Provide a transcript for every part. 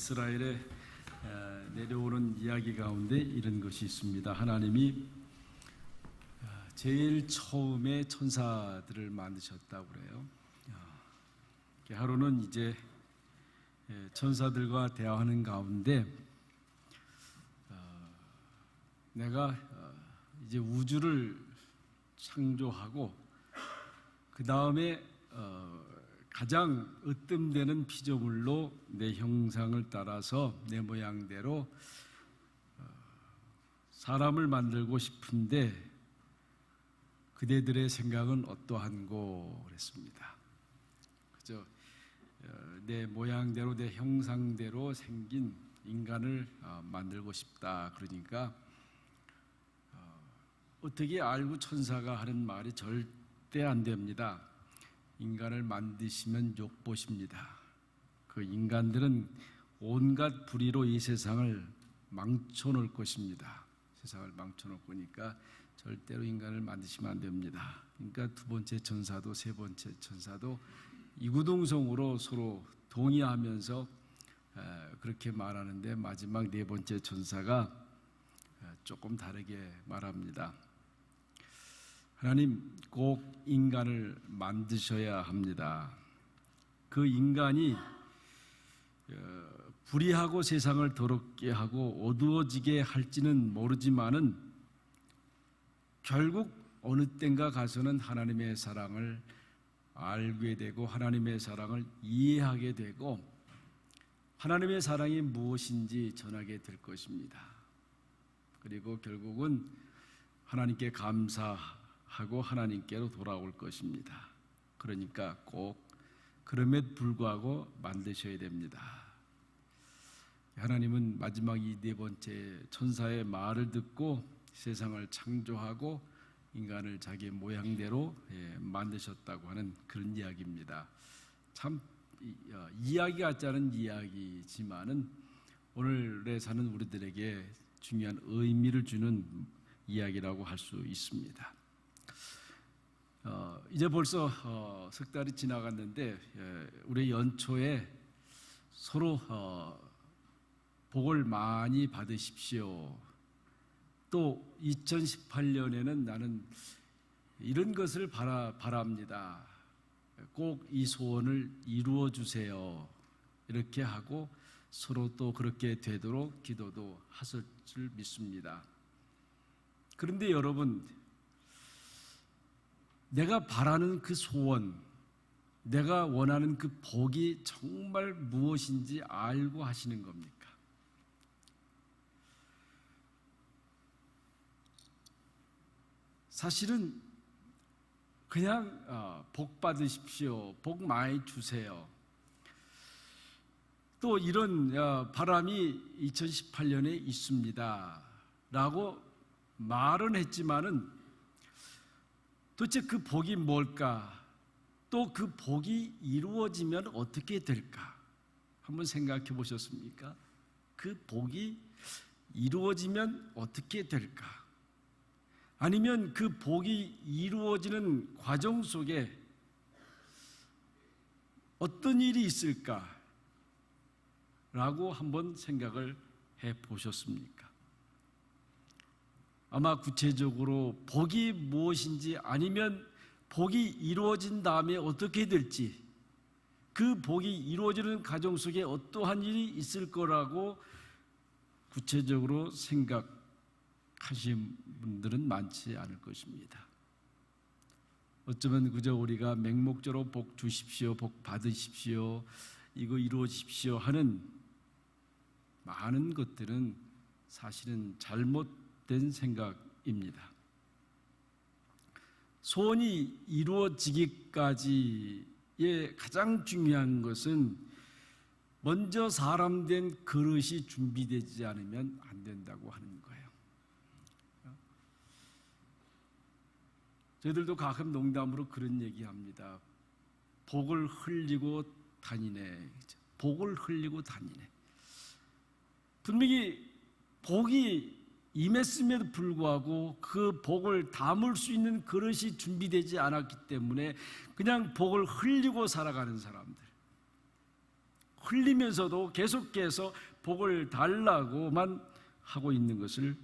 이스라엘에 내려오는 이야기 가운데 이런 것이 있습니다. 하나님이 제일 처음에 천사들을 만드셨다고 그래요. 하루는 이제 천사들과 대화하는 가운데 내가 이제 우주를 창조하고 그 다음에 가장 으뜸되는 피조물로 내 형상을 따라서 내 모양대로 사람을 만들고 싶은데 그대들의 생각은 어떠한고 그랬습니다. 그죠? 내 모양대로 내 형상대로 생긴 인간을 만들고 싶다. 그러니까 어떻게 알고 천사가 하는 말이 절대 안 됩니다. 인간을 만드시면 욕보십니다. 그 인간들은 온갖 불의로 이 세상을 망쳐놓을 것입니다. 세상을 망쳐놓을 거니까 절대로 인간을 만드시면 안 됩니다. 그러니까 두 번째 천사도 세 번째 천사도 이구동성으로 서로 동의하면서 그렇게 말하는데 마지막 네 번째 천사가 조금 다르게 말합니다. 하나님 꼭 인간을 만드셔야 합니다. 그 인간이 불의하고 세상을 더럽게 하고 어두워지게 할지는 모르지만은 결국 어느 땐가 가서는 하나님의 사랑을 알게 되고 하나님의 사랑을 이해하게 되고 하나님의 사랑이 무엇인지 전하게 될 것입니다. 그리고 결국은 하나님께 감사하고 하나님께로 돌아올 것입니다. 그러니까 꼭 그럼에도 불구하고 만드셔야 됩니다. 하나님은 마지막 이 네 번째 천사의 말을 듣고 세상을 창조하고 인간을 자기 모양대로 만드셨다고 하는 그런 이야기입니다. 참 이야기 같지 않은 이야기지만은 오늘에 사는 우리들에게 중요한 의미를 주는 이야기라고 할 수 있습니다. 이제 벌써 석 달이 지나갔는데 우리 연초에 서로 복을 많이 받으십시오. 또 2018년에는 나는 이런 것을 바랍니다. 꼭 이 소원을 이루어 주세요. 이렇게 하고 서로 또 그렇게 되도록 기도도 하실 줄 믿습니다. 그런데 여러분, 내가 바라는 그 소원, 내가 원하는 그 복이 정말 무엇인지 알고 하시는 겁니까? 사실은 그냥 복 받으십시오. 복 많이 주세요. 또 이런 바람이 2018년에 있습니다. 라고 말은 했지만은 도대체 그 복이 뭘까? 또 그 복이 이루어지면 어떻게 될까? 한번 생각해 보셨습니까? 그 복이 이루어지면 어떻게 될까? 아니면 그 복이 이루어지는 과정 속에 어떤 일이 있을까? 라고 한번 생각을 해 보셨습니까? 아마 구체적으로 복이 무엇인지 아니면 복이 이루어진 다음에 어떻게 될지 그 복이 이루어지는 과정 속에 어떠한 일이 있을 거라고 구체적으로 생각하신 분들은 많지 않을 것입니다. 어쩌면 그저 우리가 맹목적으로 복 주십시오, 복 받으십시오, 이거 이루어지십시오 하는 많은 것들은 사실은 잘못된 생각입니다. 소원이 이루어지기까지의 가장 중요한 것은 먼저 사람된 그릇이 준비되지 않으면 안 된다고 하는 거예요. 저희들도 가끔 농담으로 그런 얘기합니다. 복을 흘리고 다니네. 복을 흘리고 다니네. 분명히 복이 임했음에도 불구하고 그 복을 담을 수 있는 그릇이 준비되지 않았기 때문에 그냥 복을 흘리고 살아가는 사람들, 흘리면서도 계속해서 복을 달라고만 하고 있는 것을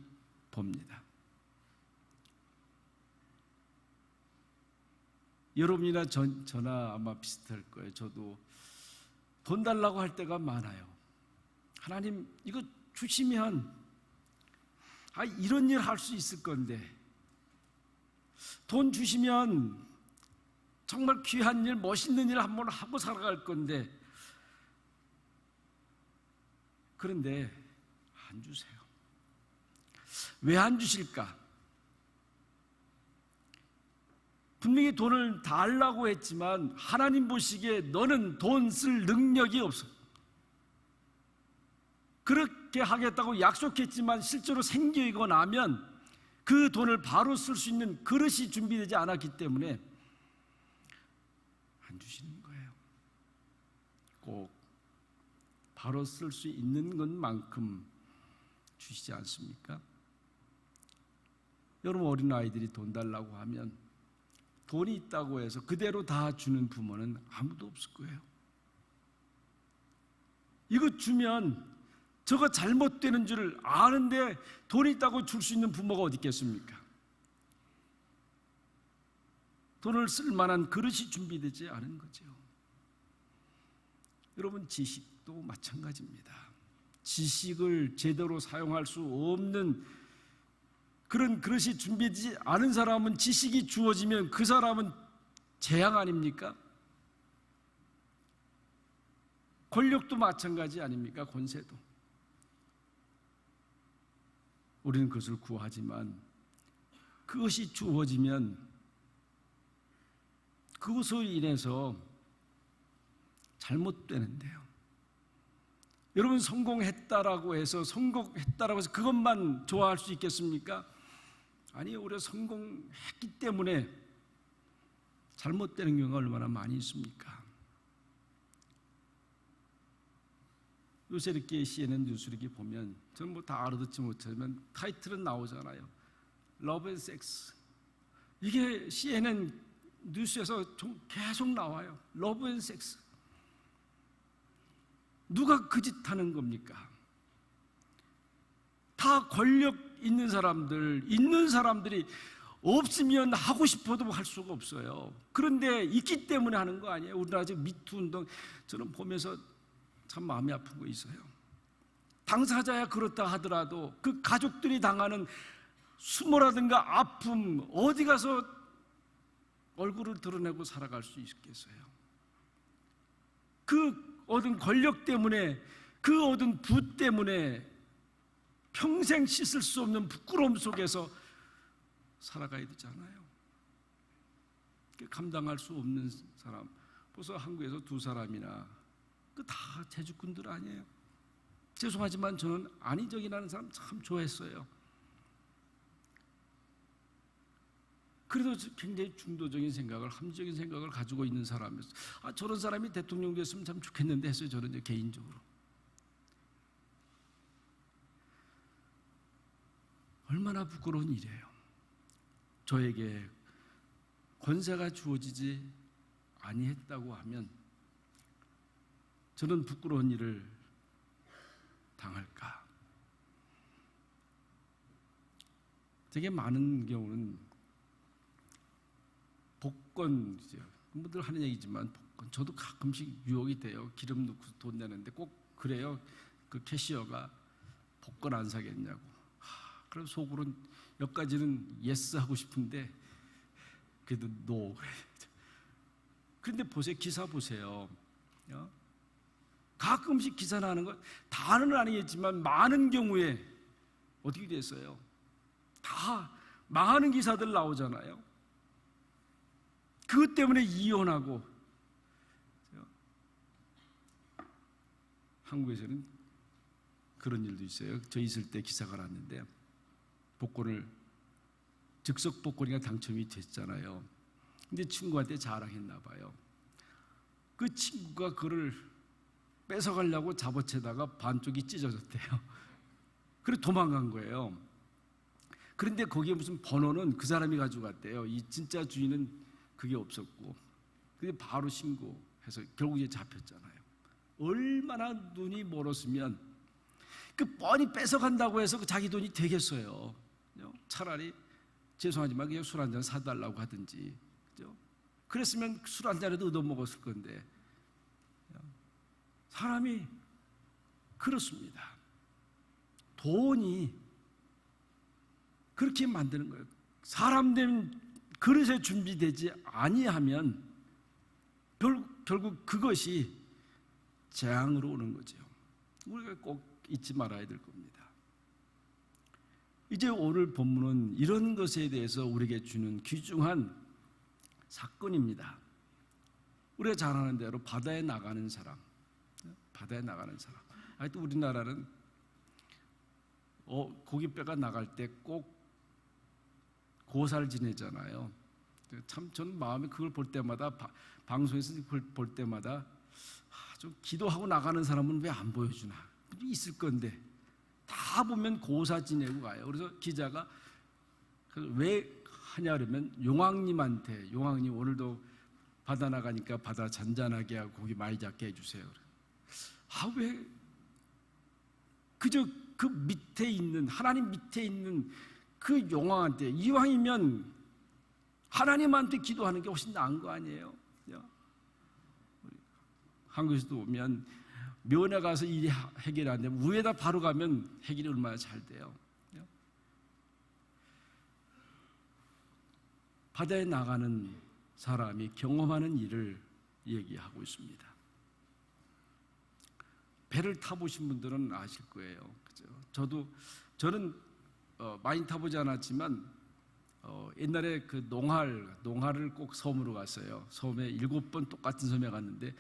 봅니다. 여러분이나 저나 아마 비슷할 거예요. 저도 돈 달라고 할 때가 많아요. 하나님 이거 주시면 이런 일 할 수 있을 건데, 돈 주시면 정말 귀한 일, 멋있는 일 한번 하고 살아갈 건데, 그런데 안 주세요. 왜 안 주실까? 분명히 돈을 달라고 했지만 하나님 보시기에 너는 돈 쓸 능력이 없어. 그렇게 하겠다고 약속했지만 실제로 생기고 나면 그 돈을 바로 쓸 수 있는 그릇이 준비되지 않았기 때문에 안 주시는 거예요. 꼭 바로 쓸 수 있는 것만큼 주시지 않습니까? 여러분, 어린아이들이 돈 달라고 하면 돈이 있다고 해서 그대로 다 주는 부모는 아무도 없을 거예요. 이거 주면 저거 잘못되는 줄 아는데 돈이 있다고 줄 수 있는 부모가 어디 있겠습니까? 돈을 쓸 만한 그릇이 준비되지 않은 거죠. 여러분, 지식도 마찬가지입니다. 지식을 제대로 사용할 수 없는 그런 그릇이 준비되지 않은 사람은, 지식이 주어지면 그 사람은 재앙 아닙니까? 권력도 마찬가지 아닙니까? 권세도. 우리는 그것을 구하지만 그것이 주어지면 그것으로 인해서 잘못되는데요. 여러분, 성공했다라고 해서 그것만 좋아할 수 있겠습니까? 아니요, 우리가 성공했기 때문에 잘못되는 경우가 얼마나 많이 있습니까? 요새 이렇게 CNN 뉴스 이렇게 보면, 저는 뭐 다 알아듣지 못하지만 타이틀은 나오잖아요. 러브 앤 섹스. 이게 CNN 뉴스에서 좀 계속 나와요. 러브 앤 섹스. 누가 그 짓 하는 겁니까? 다 권력 있는 사람들이 없으면 하고 싶어도 할 수가 없어요. 그런데 있기 때문에 하는 거 아니에요? 우리나라 지금 미투 운동, 저는 보면서 참 마음이 아픈 거 있어요. 당사자야 그렇다 하더라도 그 가족들이 당하는 수모라든가 아픔, 어디 가서 얼굴을 드러내고 살아갈 수 있겠어요? 그 얻은 권력 때문에, 그 얻은 부 때문에 평생 씻을 수 없는 부끄러움 속에서 살아가야 되잖아요. 감당할 수 없는 사람, 벌써 한국에서 2사람이나 그 다 제주꾼들 아니에요. 죄송하지만 저는 안희정이라는 사람 참 좋아했어요. 그래도 굉장히 중도적인 생각을, 합리적인 생각을 가지고 있는 사람이었어요. 저런 사람이 대통령 됐으면 참 좋겠는데 했어요. 저는 이제 개인적으로. 얼마나 부끄러운 일이에요. 저에게 권세가 주어지지 아니했다고 하면 저는 부끄러운 일을 당할까? 되게 많은 경우는 복권, 늘 하는 얘기지만 복권, 저도 가끔씩 유혹이 돼요. 기름 넣고 돈 내는데 꼭 그래요. 그 캐시어가 복권 안 사겠냐고. 그럼 속으로는 몇 가지는 예스 하고 싶은데 그래도 노. 그런데 보세요, 기사 보세요. 가끔씩 기사 나는 거 다는 아니겠지만 많은 경우에 어떻게 됐어요? 다 망하는 기사들 나오잖아요. 그것 때문에 이혼하고. 한국에서는 그런 일도 있어요. 저 있을 때 기사가 났는데 복권을, 즉석 복권이가 당첨이 됐잖아요. 근데 친구한테 자랑했나 봐요. 그 친구가 그를 뺏어가려고 잡어채다가 반쪽이 찢어졌대요. 그래서 도망간 거예요. 그런데 거기에 무슨 번호는 그 사람이 가져갔대요. 이 진짜 주인은 그게 없었고. 근데 바로 신고해서 결국 이제 잡혔잖아요. 얼마나 눈이 멀었으면 그 뻔히 뺏어간다고 해서 그 자기 돈이 되겠어요. 차라리 죄송하지만 그냥 술 한 잔 사달라고 하든지, 그랬으면 술 한 잔에도 얻어먹었을 건데. 사람이 그렇습니다. 돈이 그렇게 만드는 거예요. 사람 된 그릇에 준비되지 아니하면 결국 그것이 재앙으로 오는 거죠. 우리가 꼭 잊지 말아야 될 겁니다. 이제 오늘 본문은 이런 것에 대해서 우리에게 주는 귀중한 사건입니다. 우리가 잘 아는 대로 바다에 나가는 사람, 또 우리나라는 고깃배가 나갈 때 꼭 고사를 지내잖아요. 참 저는 마음에 그걸 볼 때마다, 방송에서 그걸 볼 때마다 좀 기도하고 나가는 사람은 왜 안 보여주나, 있을 건데 다 보면 고사 지내고 가요. 그래서 기자가 왜 하냐 그러면 용왕님한테, 용왕님 오늘도 바다 나가니까 바다 잔잔하게 하고 고기 많이 잡게 해주세요. 왜 그저 그 밑에 있는, 하나님 밑에 있는 그 용왕한테, 이왕이면 하나님한테 기도하는 게 훨씬 나은 거 아니에요? 한국에서도 보면 면회 가서 일이 해결이 안 되면 위에다 바로 가면 해결이 얼마나 잘 돼요. 바다에 나가는 사람이 경험하는 일을 얘기하고 있습니다. 배를 타보신 분들은 아실 거예요. 그죠? 저는 많이 타보지 않았지만 옛날에 그 농하를 꼭 섬으로 갔어요. 섬에 7번 똑같은 섬에 갔는데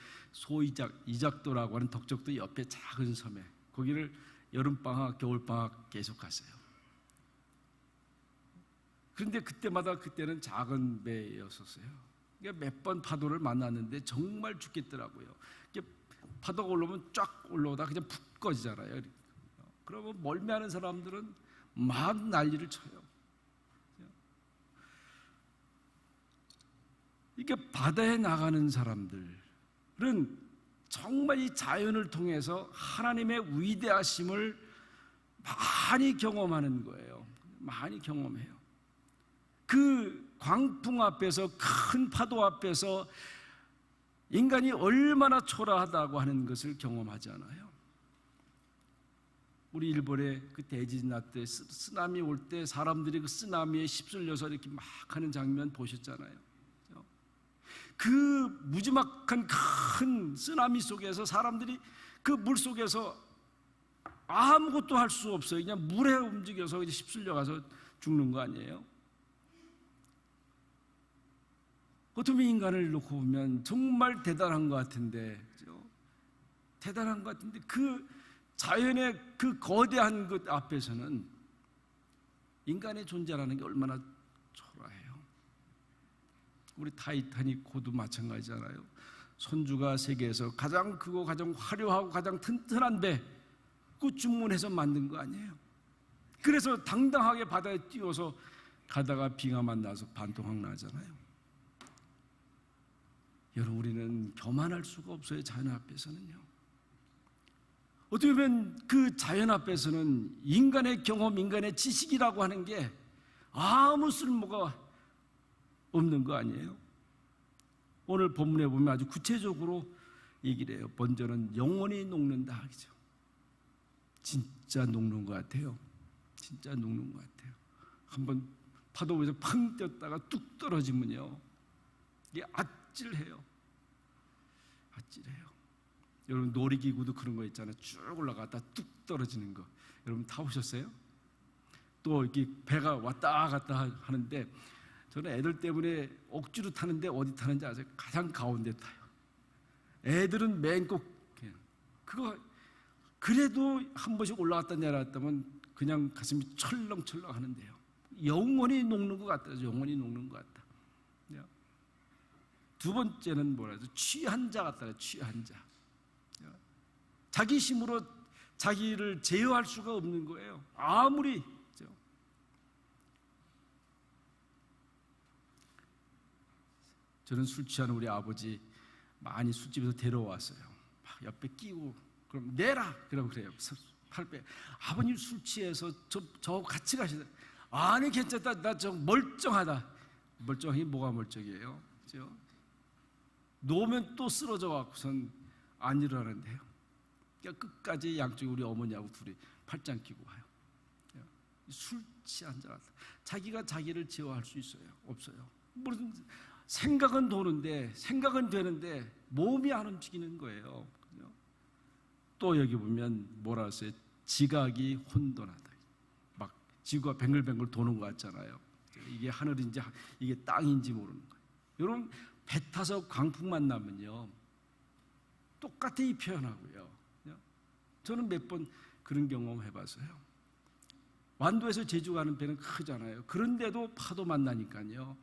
이작도라고 하는 덕적도 옆에 작은 섬에, 거기를 여름방학, 겨울방학 계속 갔어요. 그런데 그때는 작은 배였었어요. 그러니까 몇 번 파도를 만났는데 정말 죽겠더라고요. 파도가 올라오면 쫙 올라오다 그냥 푹 꺼지잖아요. 그러면 멀미하는 사람들은 막 난리를 쳐요. 이게 바다에 나가는 사람들은 정말 이 자연을 통해서 하나님의 위대하심을 많이 경험하는 거예요. 많이 경험해요. 그 광풍 앞에서, 큰 파도 앞에서 인간이 얼마나 초라하다고 하는 것을 경험하잖아요. 우리 일본에 그 대지진 날 때, 쓰나미 올 때 사람들이 그 쓰나미에 휩쓸려서 이렇게 막 하는 장면 보셨잖아요. 그 무지막한 큰 쓰나미 속에서 사람들이 그 물 속에서 아무것도 할 수 없어요. 그냥 물에 움직여서 휩쓸려 가서 죽는 거 아니에요? 어떻게 인간을 놓고 보면 정말 대단한 것 같은데, 그렇죠? 대단한 것 같은데 그 자연의 그 거대한 것 앞에서는 인간의 존재라는 게 얼마나 초라해요. 우리 타이타닉호도 마찬가지잖아요. 선주가 세계에서 가장 크고 가장 화려하고 가장 튼튼한 배, 그 주문해서 만든 거 아니에요? 그래서 당당하게 바다에 띄워서 가다가 비가 만나서 반토막 나잖아요. 여러분, 우리는 교만할 수가 없어요. 자연 앞에서는요. 어떻게 보면 그 자연 앞에서는 인간의 경험, 인간의 지식이라고 하는 게 아무 쓸모가 없는 거 아니에요? 오늘 본문에 보면 아주 구체적으로 얘기를 해요. 먼저는 영원히 녹는다. 그죠? 진짜 녹는 것 같아요. 진짜 녹는 것 같아요. 한번 파도 위에서 팡 뛰었다가 뚝 떨어지면요, 이게 아찔해요. 아찔해요. 여러분, 놀이기구도 그런 거 있잖아요. 쭉 올라갔다 뚝 떨어지는 거. 여러분 타보셨어요? 또 이렇게 배가 왔다 갔다 하는데, 저는 애들 때문에 억지로 타는데 어디 타는지 아세요? 가장 가운데 타요. 애들은 맨 꼭 그거 그래도 한 번씩 올라갔다 내려갔다면 그냥 가슴이 철렁철렁 하는데요. 영원히 녹는 것 같다. 영원히 녹는 것 같다. 두 번째는 뭐라 해서 취한 자 같다. 취한 자. 자기 힘으로 자기를 제어할 수가 없는 거예요. 아무리. 저는 술 취한 우리 아버지 많이 술집에서 데려왔어요. 막 옆에 끼고 그럼 내라 그러면 그래요. 8배. 아버님 술 취해서 저 같이 가시다. 아니 괜찮다. 나 저 멀쩡하다. 멀쩡히 뭐가 멀쩡해요? 그죠? 놓으면 또 쓰러져 갖고선 안 일어나는데요. 그러니까 끝까지 양쪽에 우리 어머니하고 둘이 팔짱 끼고 와요. 술 취한 자 같다. 자기가 자기를 제어할 수 있어요? 없어요. 무슨 생각은 도는데 생각은 되는데 몸이 안 움직이는 거예요. 또 여기 보면 뭐라 했어요? 지각이 혼돈하다. 막 지구가 뱅글뱅글 도는 것 같잖아요. 이게 하늘인지 이게 땅인지 모르는 거예요. 여러분 배 타서 광풍만 나면요 똑같아 이 표현하고요. 저는 몇 번 그런 경험 해봤어요. 완도에서 제주 가는 배는 크잖아요. 그런데도 파도 만나니까요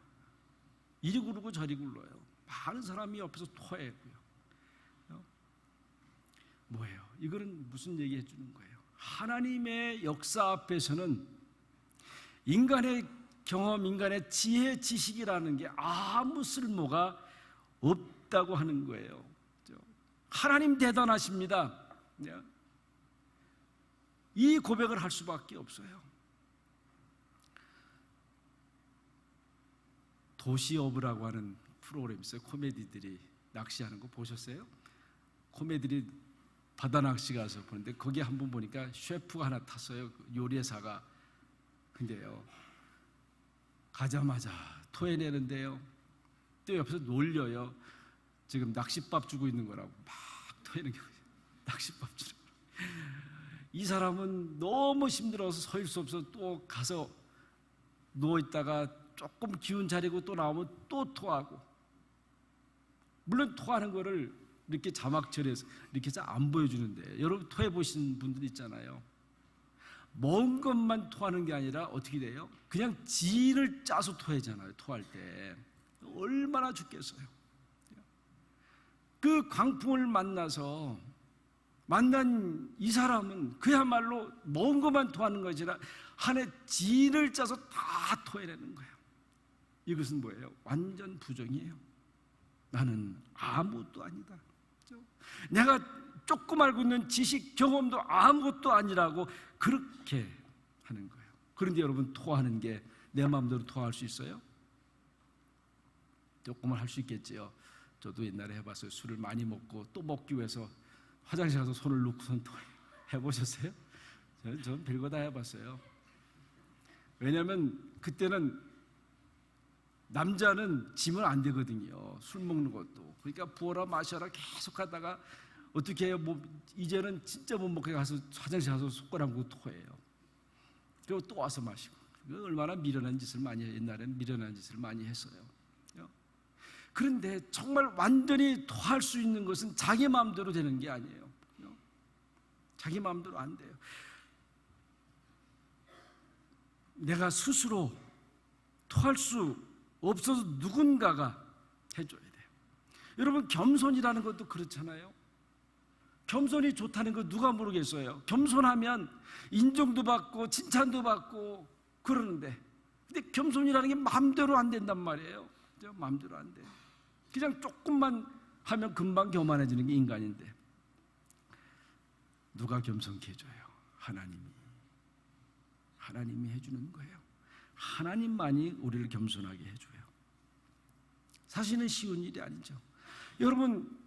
이리 구르고 저리 굴러요. 많은 사람이 옆에서 토해고요. 뭐예요? 이거는 무슨 얘기 해주는 거예요? 하나님의 역사 앞에서는 인간의 경험, 인간의 지혜, 지식이라는 게 아무 쓸모가 없다고 하는 거예요. 하나님 대단하십니다. 이 고백을 할 수밖에 없어요. 도시어부라고 하는 프로그램 있어요. 코미디들이 낚시하는 거 보셨어요? 코미디들이 바다 낚시 가서 보는데 거기 한 번 보니까 셰프가 하나 탔어요. 요리사가. 근데요 가자마자 토해내는데요 또 옆에서 놀려요. 지금 낚싯밥 주고 있는 거라고 막 토해는 게 낚싯밥 주는 거라고. 이 사람은 너무 힘들어서 서 있을 수 없어서 또 가서 누워있다가 조금 기운 차리고 또 나오면 또 토하고, 물론 토하는 거를 이렇게 자막처리해서 이렇게 잘 안 보여주는데 여러분 토해 보신 분들 있잖아요. 먹은 것만 토하는 게 아니라 어떻게 돼요? 그냥 진을 짜서 토하잖아요. 토할 때 얼마나 죽겠어요. 그 광풍을 만난 이 사람은 그야말로 먹은 것만 토하는 것이 아니라 한 해 진을 짜서 다 토해내는 거예요. 이것은 뭐예요? 완전 부정이에요. 나는 아무것도 아니다. 내가 조금 알고 있는 지식, 경험도 아무것도 아니라고 그렇게 하는 거예요. 그런데 여러분 토하는 게 내 마음대로 토할 수 있어요? 조금은 할 수 있겠지요. 저도 옛날에 해봤어요. 술을 많이 먹고 또 먹기 위해서 화장실 가서 손을 놓고선 토해요. 해보셨어요? 저는 별거 다 해봤어요. 왜냐하면 그때는 남자는 지면 안 되거든요. 술 먹는 것도. 그러니까 부어라 마셔라 계속 하다가 어떻게 해요? 이제는 진짜 못 먹게 가서 화장실 가서 손가락 물고 토해요. 그리고 또 와서 마시고. 얼마나 미련한 짓을 많이 해요. 옛날에는 미련한 짓을 많이 했어요. 그런데 정말 완전히 토할 수 있는 것은 자기 마음대로 되는 게 아니에요. 자기 마음대로 안 돼요. 내가 스스로 토할 수 없어서 누군가가 해줘야 돼요. 여러분 겸손이라는 것도 그렇잖아요. 겸손이 좋다는 거 누가 모르겠어요. 겸손하면 인정도 받고 칭찬도 받고 그러는데, 근데 겸손이라는 게 마음대로 안 된단 말이에요. 마음대로 안 돼요. 그냥 조금만 하면 금방 교만해지는 게 인간인데 누가 겸손케 해줘요? 하나님이 해주는 거예요. 하나님만이 우리를 겸손하게 해줘요. 사실은 쉬운 일이 아니죠. 여러분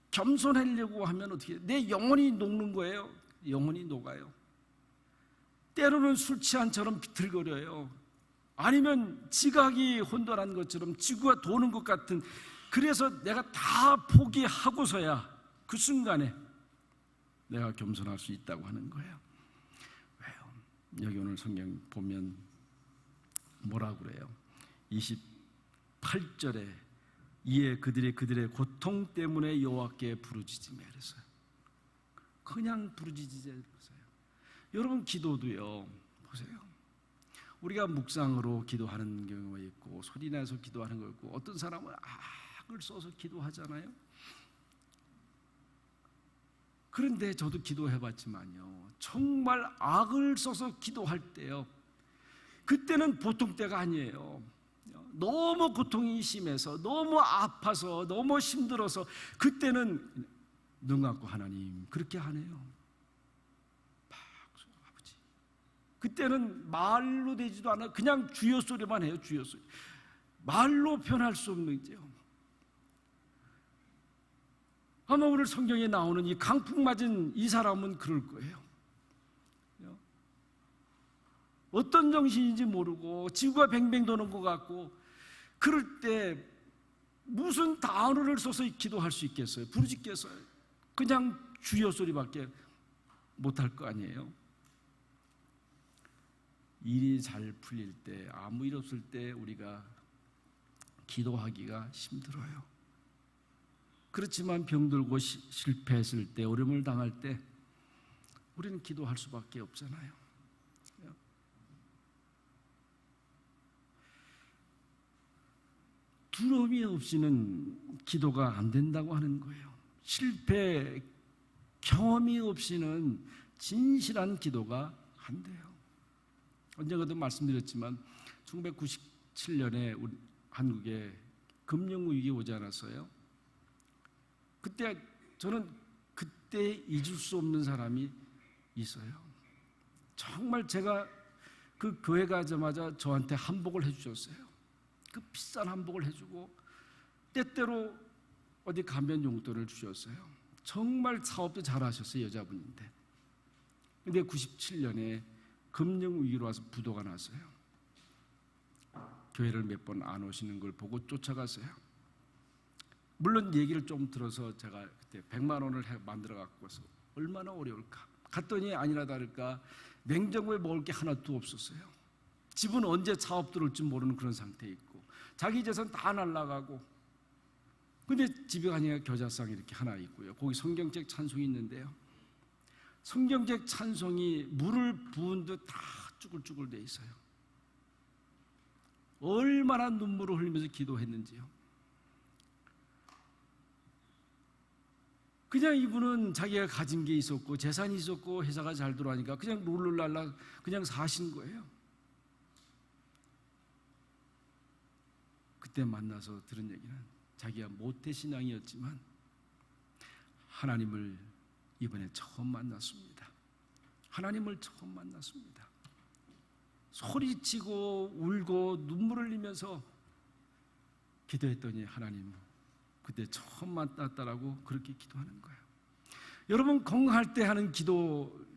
겸손하려고 하면 어떻게 해요? 내 영혼이 녹는 거예요. 영혼이 녹아요. 때로는 술 취한처럼 비틀거려요. 아니면 지각이 혼돈한 것처럼 지구가 도는 것 같은, 그래서 내가 다 포기하고서야 그 순간에 내가 겸손할 수 있다고 하는 거예요. 왜요? 여기 오늘 성경 보면 뭐라고 그래요? 28절에 이에 그들의 고통 때문에 여호와께 부르짖으며 그랬어요. 그냥 부르짖으세요. 여러분 기도도요, 보세요. 우리가 묵상으로 기도하는 경우가 있고 소리내서 기도하는 거 있고, 어떤 사람은 악을 써서 기도하잖아요. 그런데 저도 기도해봤지만요, 정말 악을 써서 기도할 때요, 그때는 보통 때가 아니에요. 너무 고통이 심해서, 너무 아파서, 너무 힘들어서 그때는 눈 감고 하나님 그렇게 하네요. 박수 아버지. 그때는 말로 되지도 않아 그냥 주여 소리만 해요. 주여 소리. 말로 표현할 수 없는 거죠. 아마 오늘 성경에 나오는 이 강풍 맞은 이 사람은 그럴 거예요. 어떤 정신인지 모르고 지구가 뱅뱅 도는 것 같고 그럴 때 무슨 단어를 써서 기도할 수 있겠어요? 부르짖겠어요? 그냥 주여 소리밖에 못할 거 아니에요? 일이 잘 풀릴 때, 아무 일 없을 때 우리가 기도하기가 힘들어요. 그렇지만 병들고 실패했을 때, 어려움을 당할 때 우리는 기도할 수밖에 없잖아요. 두려움이 없이는 기도가 안 된다고 하는 거예요. 실패 경험이 없이는 진실한 기도가 안 돼요. 언젠가도 말씀드렸지만 1997년에 우리 한국에 금융위기 오지 않았어요? 그때 저는 그때 잊을 수 없는 사람이 있어요. 정말 제가 그 교회 가자마자 저한테 한복을 해주셨어요. 그 비싼 한복을 해주고 때때로 어디 가면 용돈을 주셨어요. 정말 사업도 잘하셨어요. 여자분인데. 근데 97년에 금융위기로 와서 부도가 났어요. 교회를 몇 번 안 오시는 걸 보고 쫓아갔어요. 물론 얘기를 좀 들어서 제가 그때 100만 원을 만들어 갖고서 얼마나 어려울까. 갔더니 아니나 다를까 냉장고에 먹을 게 하나도 없었어요. 집은 언제 사업 들어올지 모르는 그런 상태에 있고 자기 재산 다 날라가고. 근데 집에 가니까 겨자상 이렇게 하나 있고요. 거기 성경책 찬송이 있는데요. 성경책 찬송이 물을 부은 듯 다 쭈글쭈글 돼 있어요. 얼마나 눈물을 흘리면서 기도했는지요. 그냥 이분은 자기가 가진 게 있었고 재산이 있었고 회사가 잘 돌아가니까 그냥 룰루랄라 그냥 사신 거예요. 그때 만나서 들은 얘기는 자기가 모태신앙이었지만 하나님을 이번에 처음 만났습니다. 하나님을 처음 만났습니다. 소리치고 울고 눈물을 흘리면서 기도했더니 하나님 그때 처음 만났다라고 그렇게 기도하는 거예요. 여러분 건강할 때 하는 기도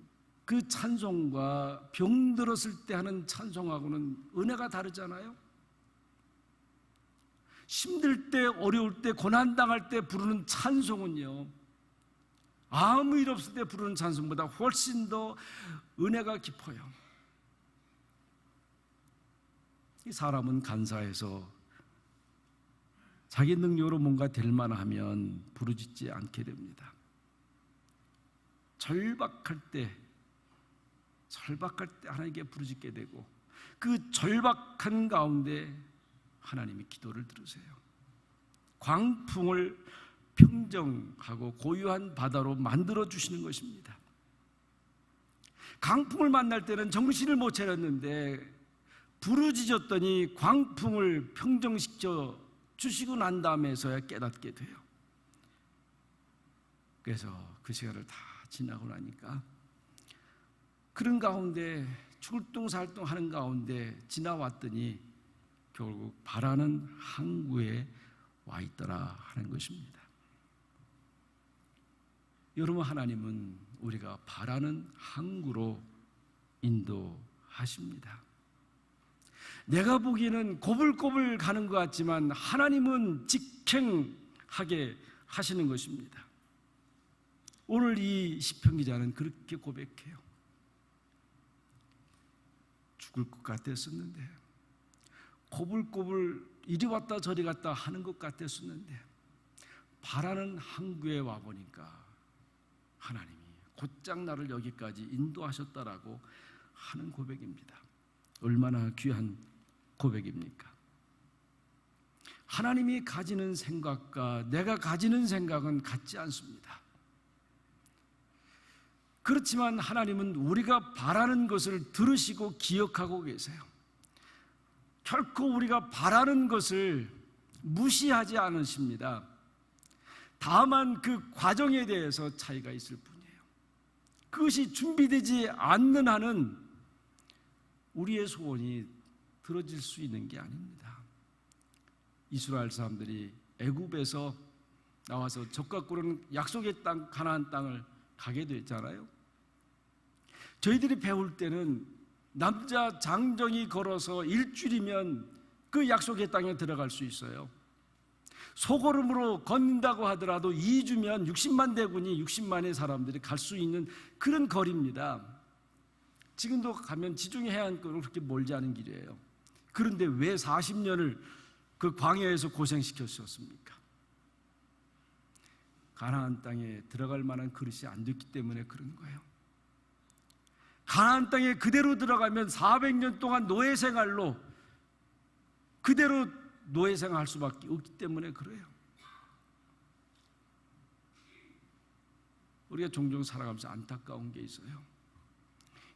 그 찬송과 병들었을 때 하는 찬송하고는 은혜가 다르잖아요. 힘들 때 어려울 때 고난당할 때 부르는 찬송은요 아무 일 없을 때 부르는 찬송보다 훨씬 더 은혜가 깊어요. 이 사람은 간사해서 자기 능력으로 뭔가 될 만하면 부르짖지 않게 됩니다. 절박할 때 하나님께 부르짖게 되고 그 절박한 가운데 하나님이 기도를 들으세요. 광풍을 평정하고 고요한 바다로 만들어 주시는 것입니다. 강풍을 만날 때는 정신을 못 차렸는데 부르짖었더니 광풍을 평정시켜 주시고 난 다음에서야 깨닫게 돼요. 그래서 그 시간을 다 지나고 나니까 그런 가운데 출동살동 하는 가운데 지나왔더니 결국 바라는 항구에 와 있더라 하는 것입니다. 여러분 하나님은 우리가 바라는 항구로 인도하십니다. 내가 보기에는 고불고불 가는 것 같지만 하나님은 직행하게 하시는 것입니다. 오늘 이 시편 기자는 그렇게 고백해요. 죽을 것 같았었는데 고불고불 이리 왔다 저리 갔다 하는 것 같았었는데 바라는 항구에 와보니까 하나님이 곧장 나를 여기까지 인도하셨다라고 하는 고백입니다. 얼마나 귀한 고백입니까? 하나님이 가지는 생각과 내가 가지는 생각은 같지 않습니다. 그렇지만 하나님은 우리가 바라는 것을 들으시고 기억하고 계세요. 결코 우리가 바라는 것을 무시하지 않으십니다. 다만 그 과정에 대해서 차이가 있을 뿐이에요. 그것이 준비되지 않는 한은 우리의 소원이 들어질 수 있는 게 아닙니다. 이스라엘 사람들이 애굽에서 나와서 적과 꿀은 약속의 땅 가나안 땅을 가게 됐잖아요. 저희들이 배울 때는 남자 장정이 걸어서 일주일이면 그 약속의 땅에 들어갈 수 있어요. 소걸음으로 걷는다고 하더라도 2주면 60만 대군이 60만의 사람들이 갈 수 있는 그런 거리입니다. 지금도 가면 지중해 해안가로 그렇게 멀지 않은 길이에요. 그런데 왜 40년을 그 광야에서 고생시켰었습니까? 가나안 땅에 들어갈 만한 그릇이 안 됐기 때문에 그런 거예요. 가나안 땅에 그대로 들어가면 400년 동안 노예 생활로 그대로 노예 생활할 수밖에 없기 때문에 그래요. 우리가 종종 살아가면서 안타까운 게 있어요.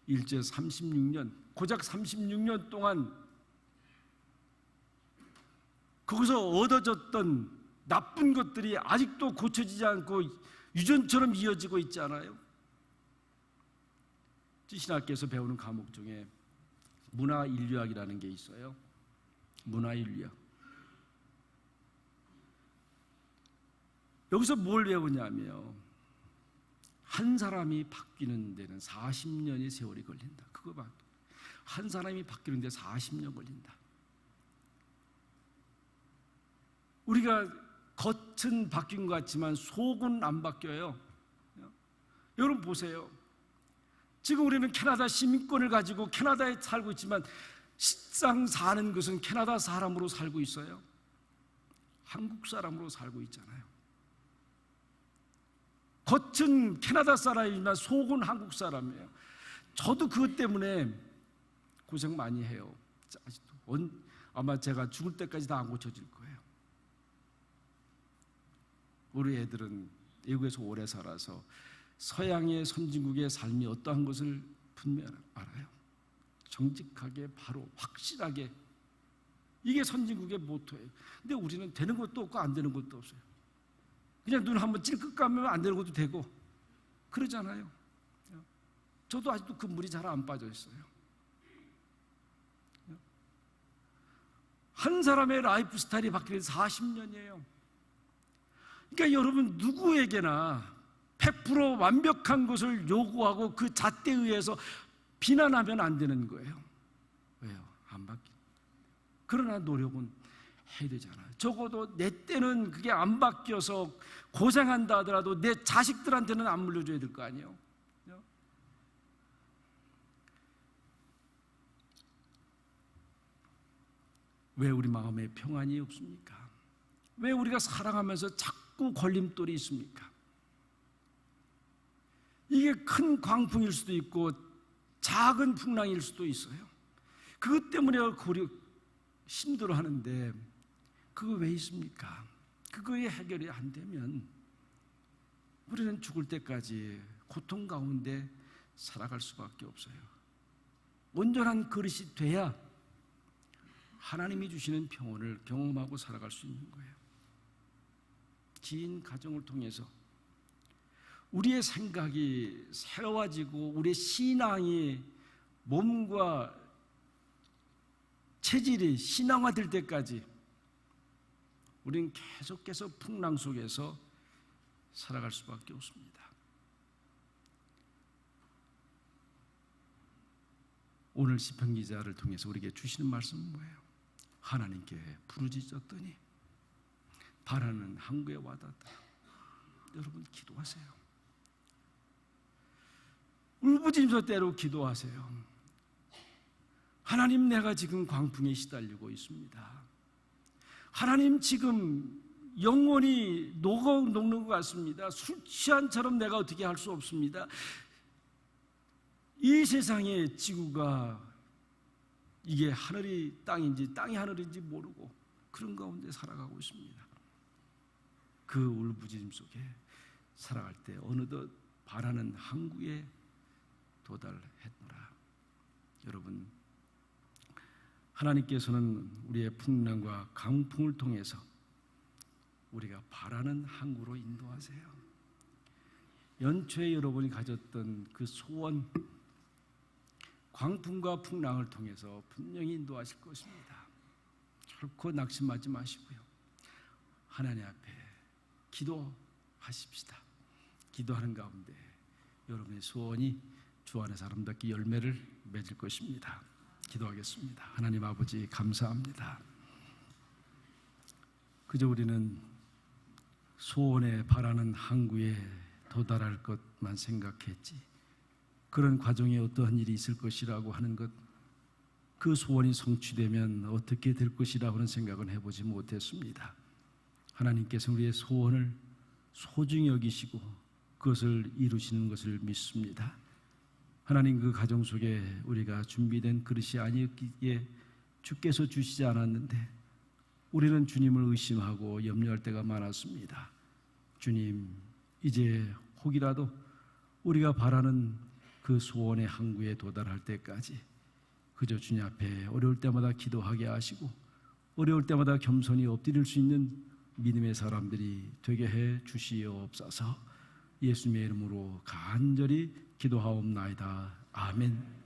일제 36년, 고작 36년 동안 거기서 얻어졌던 나쁜 것들이 아직도 고쳐지지 않고 유전처럼 이어지고 있지 않아요? 신학교에서 배우는 과목 중에 문화인류학이라는 게 있어요. 문화인류학. 여기서 뭘 배우냐면 한 사람이 바뀌는 데는 40년의 세월이 걸린다. 그거 한 사람이 바뀌는 데 40년 걸린다. 우리가 겉은 바뀐 것 같지만 속은 안 바뀌어요. 여러분 보세요. 지금 우리는 캐나다 시민권을 가지고 캐나다에 살고 있지만 실상 사는 것은 캐나다 사람으로 살고 있어요. 한국 사람으로 살고 있잖아요. 겉은 캐나다 사람이지만 속은 한국 사람이에요. 저도 그것 때문에 고생 많이 해요. 아마 제가 죽을 때까지 다 안 고쳐질 거예요. 우리 애들은 외국에서 오래 살아서 서양의 선진국의 삶이 어떠한 것을 분명 알아요. 정직하게 바로 확실하게, 이게 선진국의 모토예요. 근데 우리는 되는 것도 없고 안 되는 것도 없어요. 그냥 눈 한번 찔끔 감으면 안 되는 것도 되고 그러잖아요. 저도 아직도 그 물이 잘 안 빠져 있어요. 한 사람의 라이프 스타일이 바뀌는 40년이에요. 그러니까 여러분 누구에게나 100% 완벽한 것을 요구하고 그 잣대에 의해서 비난하면 안 되는 거예요. 왜요? 안 바뀌. 그러나 노력은 해야 되잖아요. 적어도 내 때는 그게 안 바뀌어서 고생한다 하더라도 내 자식들한테는 안 물려줘야 될 거 아니에요. 왜 우리 마음에 평안이 없습니까? 왜 우리가 살아가면서 자꾸 걸림돌이 있습니까? 이게 큰 광풍일 수도 있고 작은 풍랑일 수도 있어요. 그것 때문에 힘들어하는데 그거 왜 있습니까? 그거에 해결이 안 되면 우리는 죽을 때까지 고통 가운데 살아갈 수밖에 없어요. 온전한 그릇이 돼야 하나님이 주시는 평온을 경험하고 살아갈 수 있는 거예요. 긴 가정을 통해서 우리의 생각이 새로워지고 우리의 신앙이 몸과 체질이 신앙화될 때까지 우리는 계속해서 풍랑 속에서 살아갈 수밖에 없습니다. 오늘 시편 기자를 통해서 우리에게 주시는 말씀은 뭐예요? 하나님께 부르짖었더니 바라는 항구에 와닿다. 여러분 기도하세요. 울부짖음대로 기도하세요. 하나님, 내가 지금 광풍에 시달리고 있습니다. 하나님, 지금 영원히 녹는 것 같습니다. 술 취한처럼 내가 어떻게 할 수 없습니다. 이 세상의 지구가 이게 하늘이 땅인지 땅이 하늘인지 모르고 그런 가운데 살아가고 있습니다. 그 울부짖음 속에 살아갈 때 어느덧 바라는 항구에 도달했노라. 여러분, 하나님께서는 우리의 풍랑과 강풍을 통해서 우리가 바라는 항구로 인도하세요. 연초에 여러분이 가졌던 그 소원, 광풍과 풍랑을 통해서 분명히 인도하실 것입니다. 결코 낙심하지 마시고요. 하나님 앞에 기도하십시다. 기도하는 가운데 여러분의 소원이 주 안에서 아름답게 열매를 맺을 것입니다. 기도하겠습니다. 하나님 아버지 감사합니다. 그저 우리는 소원에 바라는 항구에 도달할 것만 생각했지, 그런 과정에 어떠한 일이 있을 것이라고 하는 것, 그 소원이 성취되면 어떻게 될 것이라고 하는 생각은 해보지 못했습니다. 하나님께서 우리의 소원을 소중히 여기시고 그것을 이루시는 것을 믿습니다. 하나님, 그 가정 속에 우리가 준비된 그릇이 아니었기에 주께서 주시지 않았는데 우리는 주님을 의심하고 염려할 때가 많았습니다. 주님, 이제 혹이라도 우리가 바라는 그 소원의 항구에 도달할 때까지 그저 주님 앞에 어려울 때마다 기도하게 하시고 어려울 때마다 겸손히 엎드릴 수 있는 믿음의 사람들이 되게 해 주시옵소서. 예수님의 이름으로 간절히 기도하옵나이다. 아멘.